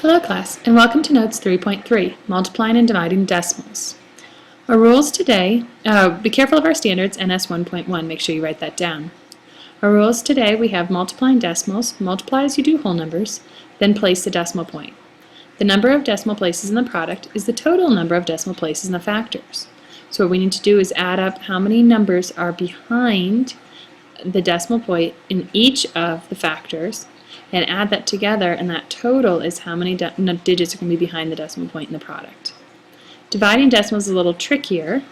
Hello class, and welcome to Notes 3.3, Multiplying and Dividing Decimals. Our rules today, be careful of our standards, NS 1.1, make sure you write that down. Our rules today, we have multiplying decimals, multiply as you do whole numbers, then place the decimal point. The number of decimal places in the product is the total number of decimal places in the factors. So what we need to do is add up how many numbers are behind the decimal point in each of the factors, and add that together, and that total is how many digits are going to be behind the decimal point in the product. Dividing decimals is a little trickier.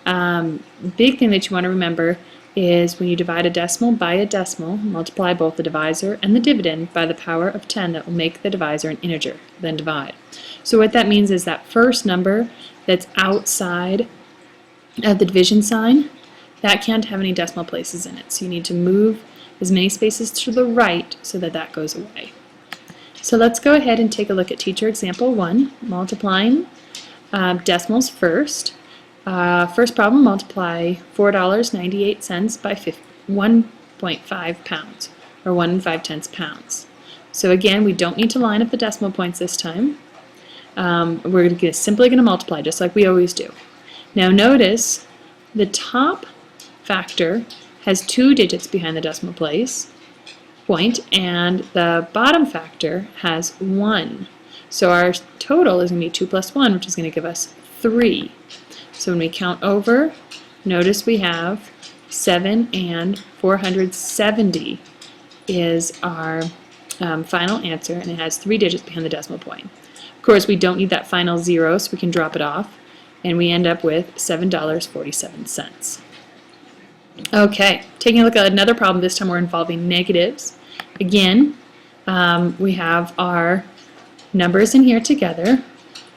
Big thing that you want to remember is when you divide a decimal by a decimal, multiply both the divisor and the dividend by the power of 10. That will make the divisor an integer, then divide. So what that means is that first number that's outside of the division sign, that can't have any decimal places in it. So you need to move as many spaces to the right so that that goes away. So let's go ahead and take a look at teacher example 1, multiplying decimals first. First problem, multiply $4.98 by 1.5 pounds, or 1 5/10 pounds. So again, we don't need to line up the decimal points this time. We're simply going to multiply just like we always do. Now notice the top factor has 2 digits behind the decimal place point, and the bottom factor has 1. So our total is going to be 2 plus 1, which is going to give us 3. So when we count over, notice we have 7 and 470 is our final answer, and it has 3 digits behind the decimal point. Of course, we don't need that final 0, so we can drop it off, and we end up with $7.47. Okay, taking a look at another problem. This time we're involving negatives. Again, we have our numbers in here together.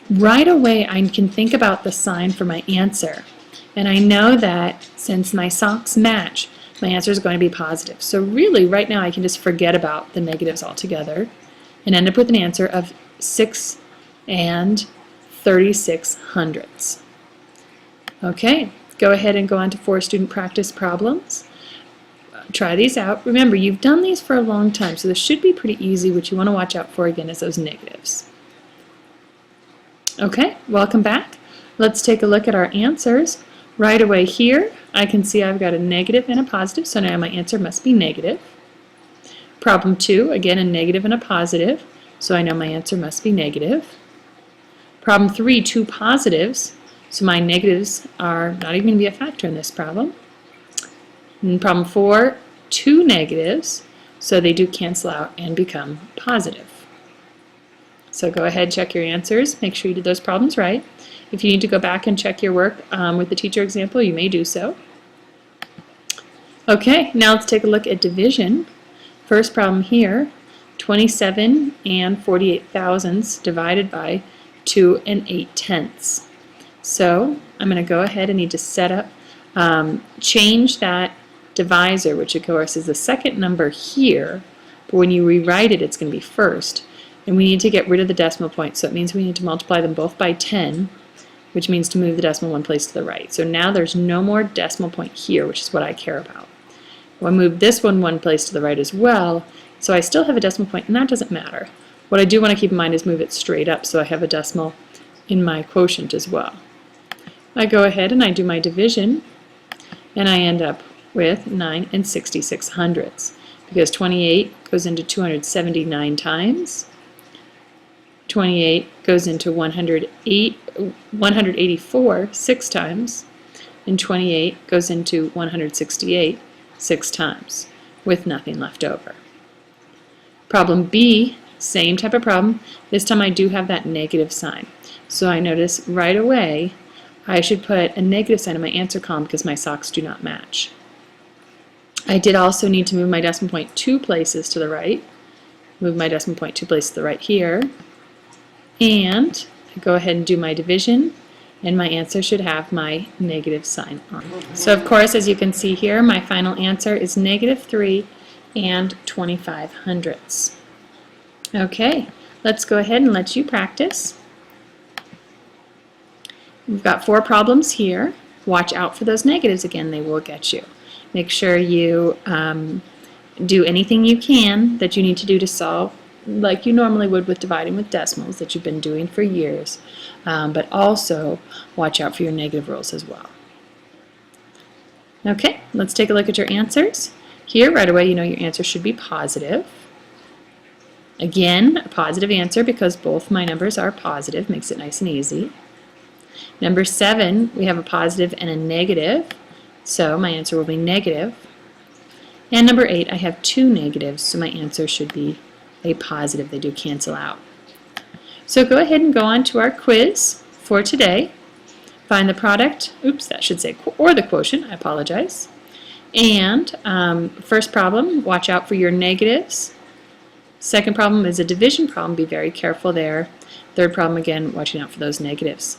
Right away I can think about the sign for my answer. And I know that since my socks match, my answer is going to be positive. So really, right now I can just forget about the negatives altogether and end up with an answer of 6 and 36/100ths. Okay. Go ahead and go on to 4 student practice problems. Try these out. Remember, you've done these for a long time, so this should be pretty easy. What you want to watch out for again is those negatives. Okay, welcome back. Let's take a look at our answers. Right away here, I can see I've got a negative and a positive, so now my answer must be negative. Problem 2, again a negative and a positive, so I know my answer must be negative. Problem 3, 2 positives. So my negatives are not even going to be a factor in this problem. And problem 4, 2 negatives, so they do cancel out and become positive. So go ahead, check your answers, make sure you did those problems right. If you need to go back and check your work with the teacher example, you may do so. Okay, now let's take a look at division. First problem here, 27 and 48 thousandths divided by 2 and 8/10. So I'm going to go ahead and need to set up, change that divisor, which of course is the second number here, but when you rewrite it, it's going to be first. And we need to get rid of the decimal point, so it means we need to multiply them both by 10, which means to move the decimal one place to the right. So now there's no more decimal point here, which is what I care about. We'll move this one place to the right as well, so I still have a decimal point, and that doesn't matter. What I do want to keep in mind is move it straight up, so I have a decimal in my quotient as well. I go ahead and I do my division, and I end up with 9 and 66/100ths, because 28 goes into 279 times, 28 goes into 184 6 times, and 28 goes into 168 6 times, with nothing left over. Problem B, same type of problem. This time I do have that negative sign. So I notice right away I should put a negative sign in my answer column because my socks do not match. I did also need to move my decimal point 2 places to the right. Move my decimal point 2 places to the right here. And I go ahead and do my division, and my answer should have my negative sign on. So of course, as you can see here, my final answer is -3 and 25/100ths. Okay, let's go ahead and let you practice. We've got 4 problems here. Watch out for those negatives again, they will get you. Make sure you do anything you can that you need to do to solve like you normally would with dividing with decimals that you've been doing for years, but also watch out for your negative rules as well. Okay, let's take a look at your answers. Here, right away, you know your answer should be positive. Again, a positive answer because both my numbers are positive, makes it nice and easy. Number 7, we have a positive and a negative, so my answer will be negative. And number 8, I have 2 negatives, so my answer should be a positive. They do cancel out. So go ahead and go on to our quiz for today. Find the product, oops, that should say, or the quotient, I apologize. And first problem, watch out for your negatives. Second problem is a division problem, be very careful there. Third problem, again, watching out for those negatives.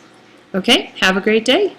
Okay, have a great day.